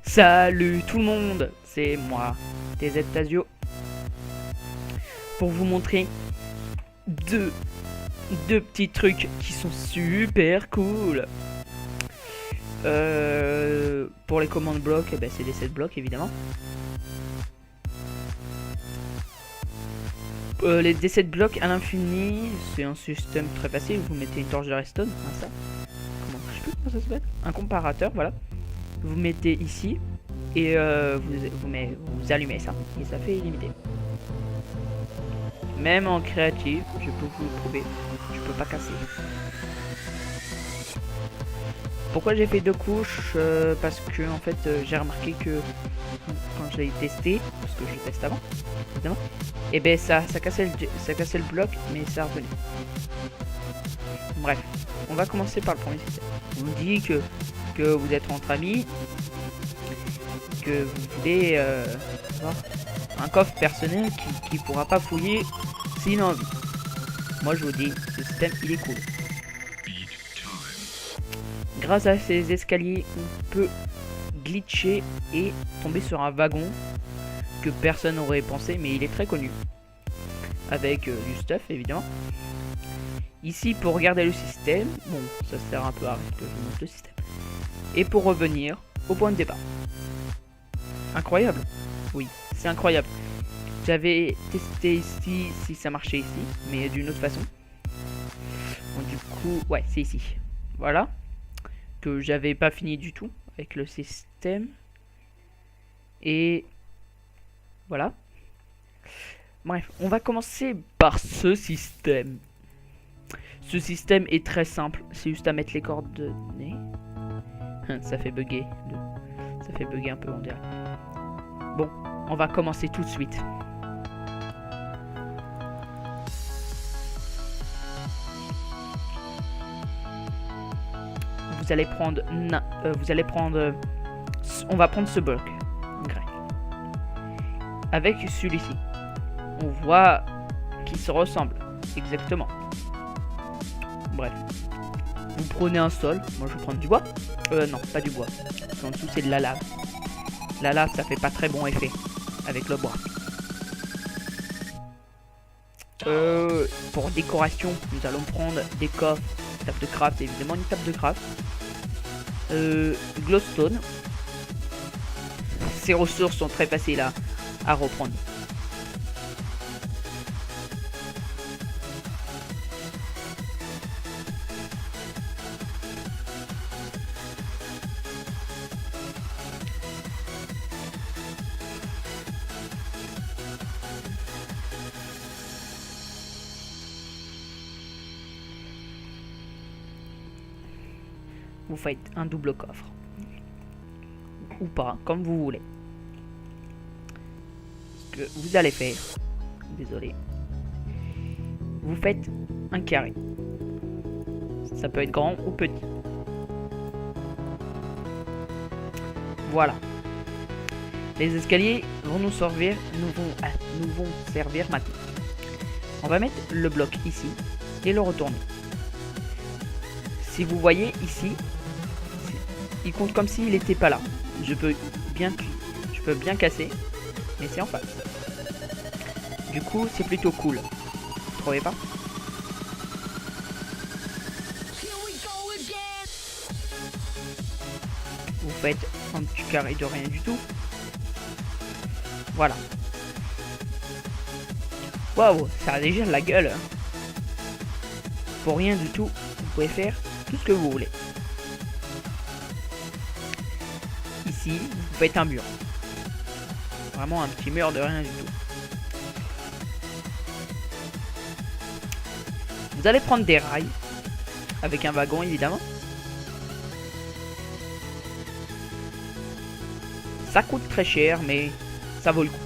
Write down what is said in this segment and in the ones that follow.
Salut tout le monde, c'est moi, TZ Tazio, pour vous montrer deux petits trucs qui sont super cool. Pour les commandes blocs, eh ben, c'est des 7 blocs évidemment. Les D7 blocs à l'infini, c'est un système très facile. Vous mettez une torche de redstone, hein, ça. Comment ça s'appelle? Un comparateur, voilà. Vous mettez ici et vous allumez ça et ça fait illimité. Même en créatif, je peux vous le prouver, je peux pas casser. Pourquoi j'ai fait 2 couches? Parce que en fait j'ai remarqué que quand j'ai testé, parce que je teste avant, évidemment, et ben ça cassait le bloc, mais ça revenait. Bref, on va commencer par le premier système. On vous dit que vous êtes entre amis, que vous voulez avoir un coffre personnel qui pourra pas fouiller s'il a envie. Moi je vous dis, ce système il est cool. Grâce à ces escaliers, on peut glitcher et tomber sur un wagon que personne n'aurait pensé, mais il est très connu. Avec du stuff évidemment. Ici pour regarder le système, bon ça sert un peu à rien que je vous montre le système. Et pour revenir au point de départ. Incroyable. Oui, c'est incroyable. J'avais testé ici si ça marchait ici, mais d'une autre façon. Bon, du coup, ouais, c'est ici. Voilà. Que j'avais pas fini du tout avec le système. Et voilà. Bref, on va commencer par ce système. Ce système est très simple. C'est juste à mettre les coordonnées. Ça fait bugger. Ça fait bugger un peu, on dirait. Bon, on va commencer tout de suite. Vous allez prendre, on va prendre ce bloc grec. Avec celui-ci, on voit qu'ils se ressemblent exactement. Bref, vous prenez un sol. Moi, je vais prendre du bois. Non, pas du bois. En dessous, c'est de la lave. La lave, ça fait pas très bon effet avec le bois. Pour décoration, nous allons prendre des coffres, une table de craft, évidemment une table de craft. Glowstone. Ces ressources sont très faciles à reprendre. Vous faites un double coffre. Ou pas, comme vous voulez. Ce que vous allez faire, désolé, vous faites un carré. Ça peut être grand ou petit. Voilà. Les escaliers vont nous servir, nous vont servir maintenant. On va mettre le bloc ici et le retourner. Si vous voyez ici, il compte comme s'il n'était pas là. Je peux bien casser, mais c'est en face. Du coup, c'est plutôt cool. Vous trouvez pas? Vous faites un petit carré de rien du tout. Voilà. Waouh, ça a déjà la gueule. Pour rien du tout, vous pouvez faire tout ce que vous voulez. Ici, vous faites un mur. Vraiment un petit mur de rien du tout. Vous allez prendre des rails. Avec un wagon évidemment. Ça coûte très cher mais ça vaut le coup.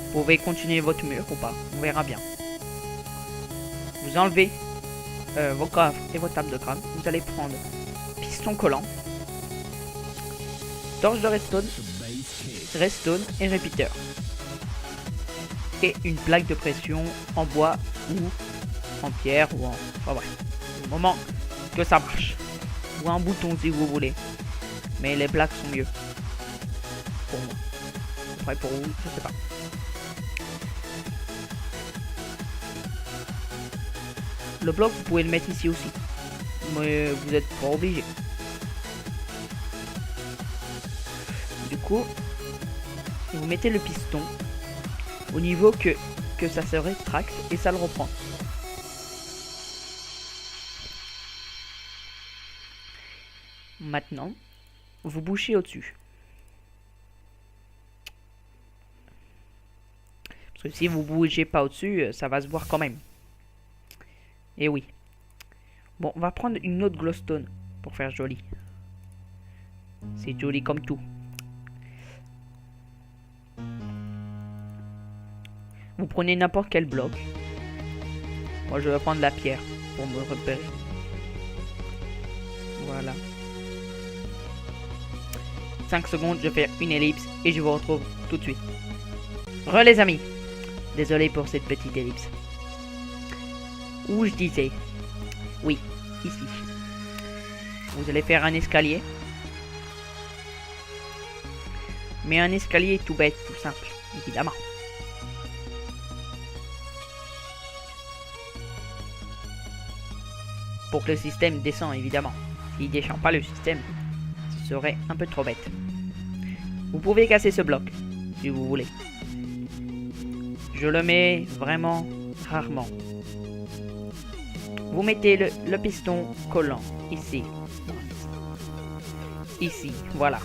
Vous pouvez continuer votre mur ou pas, on verra bien. Vous enlevez vos coffres et vos tables de crâne. Vous allez prendre piston collant. torche de redstone et repeater. Et une plaque de pression en bois ou en pierre ou en... Enfin bref, au moment que ça marche. Ou un bouton si vous voulez. Mais les plaques sont mieux. Pour moi. Après pour vous, je sais pas. Le bloc, vous pouvez le mettre ici aussi. Mais vous n'êtes pas obligé. Du coup, vous mettez le piston au niveau que ça se rétracte et ça le reprend. Maintenant, vous bouchez au-dessus. Parce que si vous bougez pas au-dessus, ça va se voir quand même. Et oui. Bon, on va prendre une autre glowstone pour faire joli. C'est joli comme tout. Vous prenez n'importe quel bloc. Moi, je vais prendre la pierre pour me repérer. Voilà. 5 secondes, je fais une ellipse et je vous retrouve tout de suite. Les amis. Désolé pour cette petite ellipse. Où je disais. Oui, ici. Vous allez faire un escalier. Mais un escalier tout bête, tout simple, évidemment. Pour que le système descend, évidemment. S'il descend pas le système, ce serait un peu trop bête. Vous pouvez casser ce bloc, si vous voulez. Je le mets vraiment rarement. Vous mettez le piston collant ici. Ici, voilà.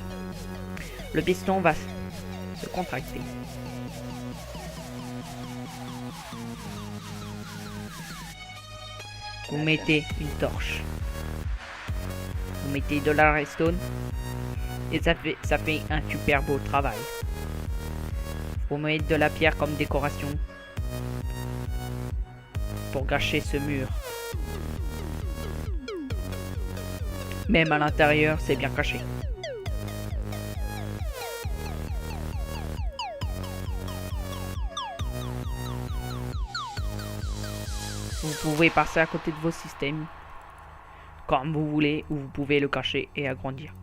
Le piston va se contracter. Vous mettez une torche. Vous mettez de la redstone. Et ça fait un super beau travail. Vous mettez de la pierre comme décoration. Pour gâcher ce mur. Même à l'intérieur, c'est bien caché. Vous pouvez passer à côté de vos systèmes comme vous voulez, ou vous pouvez le cacher et agrandir.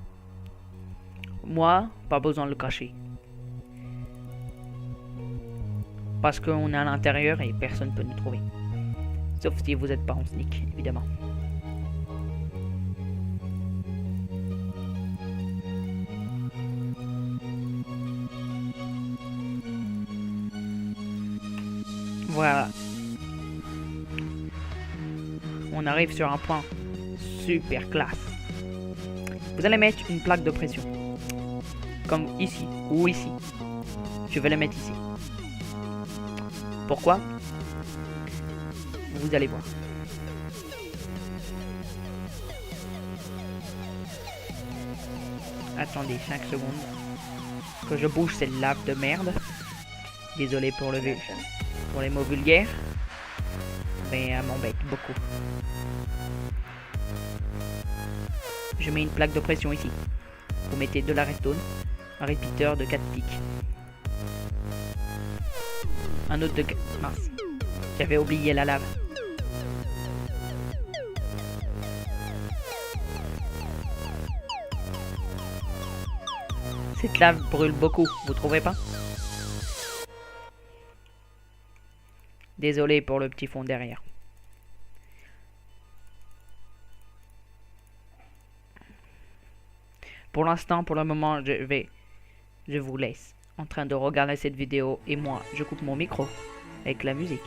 Moi, pas besoin de le cacher. Parce qu'on est à l'intérieur et personne ne peut nous trouver. Sauf si vous n'êtes pas en sneak, évidemment. Voilà. On arrive sur un point super classe. Vous allez mettre une plaque de pression. Comme ici ou ici. Je vais la mettre ici. Pourquoi? Vous allez voir. Attendez 5 secondes. Que je bouge cette lave de merde. Désolé pour les mots vulgaires. Mais elle m'embête beaucoup. Je mets une plaque de pression ici. Vous mettez de la redstone, un repeater de 4 tics. Un autre de... Mince. J'avais oublié la lave. Cette lave brûle beaucoup, vous trouvez pas? Désolé pour le petit fond derrière. Pour l'instant, pour le moment, je vous laisse en train de regarder cette vidéo et moi, je coupe mon micro avec la musique.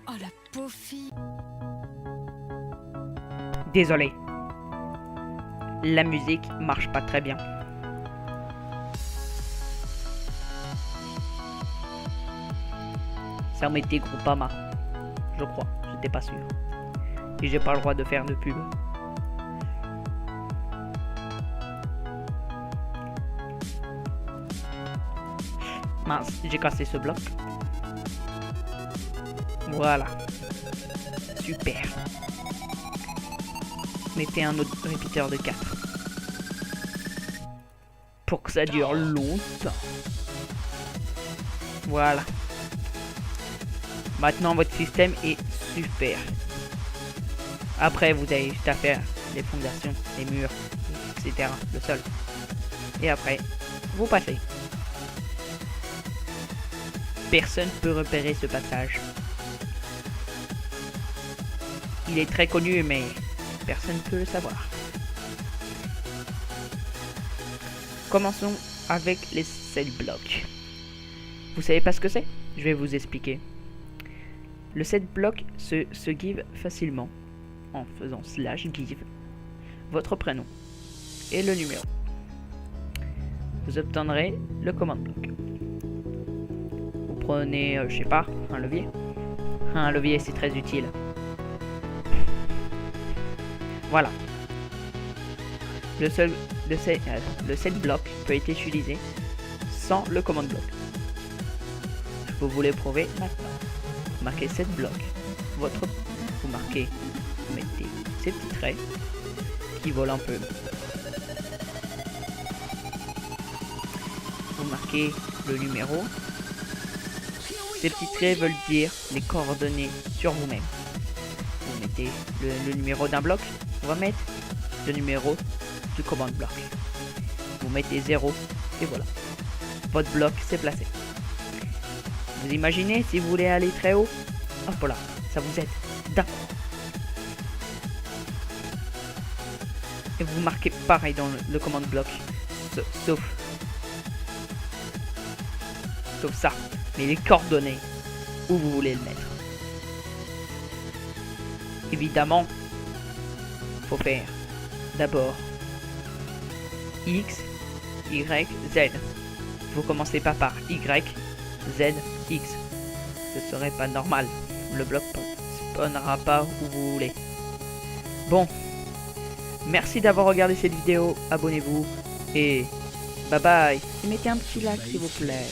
Oh la pauvre fille. Désolé. La musique marche pas très bien. Ça mettait Groupama, je crois, j'étais pas sûr. Et j'ai pas le droit de faire de pub. Mince, j'ai cassé ce bloc. Voilà. Super. Mettez un autre répéteur de 4. Pour que ça dure longtemps. Voilà. Maintenant, votre système est super. Après, vous avez juste à faire les fondations, les murs, etc. Le sol. Et après, vous passez. Personne peut repérer ce passage. Il est très connu, mais personne ne peut le savoir. Commençons avec les 7 blocs. Vous savez pas ce que c'est? Je vais vous expliquer. Le 7 blocs se give facilement en faisant /give votre prénom et le numéro. Vous obtiendrez le command block. Vous prenez, je sais pas, un levier. Un levier, c'est très utile. Voilà. Le 7 bloc peut être utilisé sans le command block. Je peux vous les prouver maintenant. Marquez 7 blocs. Vous marquez, vous mettez ces petits traits qui volent un peu. Vous marquez le numéro. Ces petits traits veulent dire les coordonnées sur vous-même. Vous mettez le numéro d'un bloc. On va mettre le numéro du command block. Vous mettez 0 et voilà. Votre bloc s'est placé. Vous imaginez si vous voulez aller très haut? Hop voilà, ça vous aide. D'accord. Et vous marquez pareil dans le command block. Sauf ça. Mais les coordonnées où vous voulez le mettre. Évidemment, faut faire d'abord X, Y, Z. Vous commencez pas par Y, Z, X. Ce serait pas normal. Le bloc spawnera pas où vous voulez. Bon. Merci d'avoir regardé cette vidéo. Abonnez-vous. Et bye bye. Et mettez un petit like s'il vous plaît.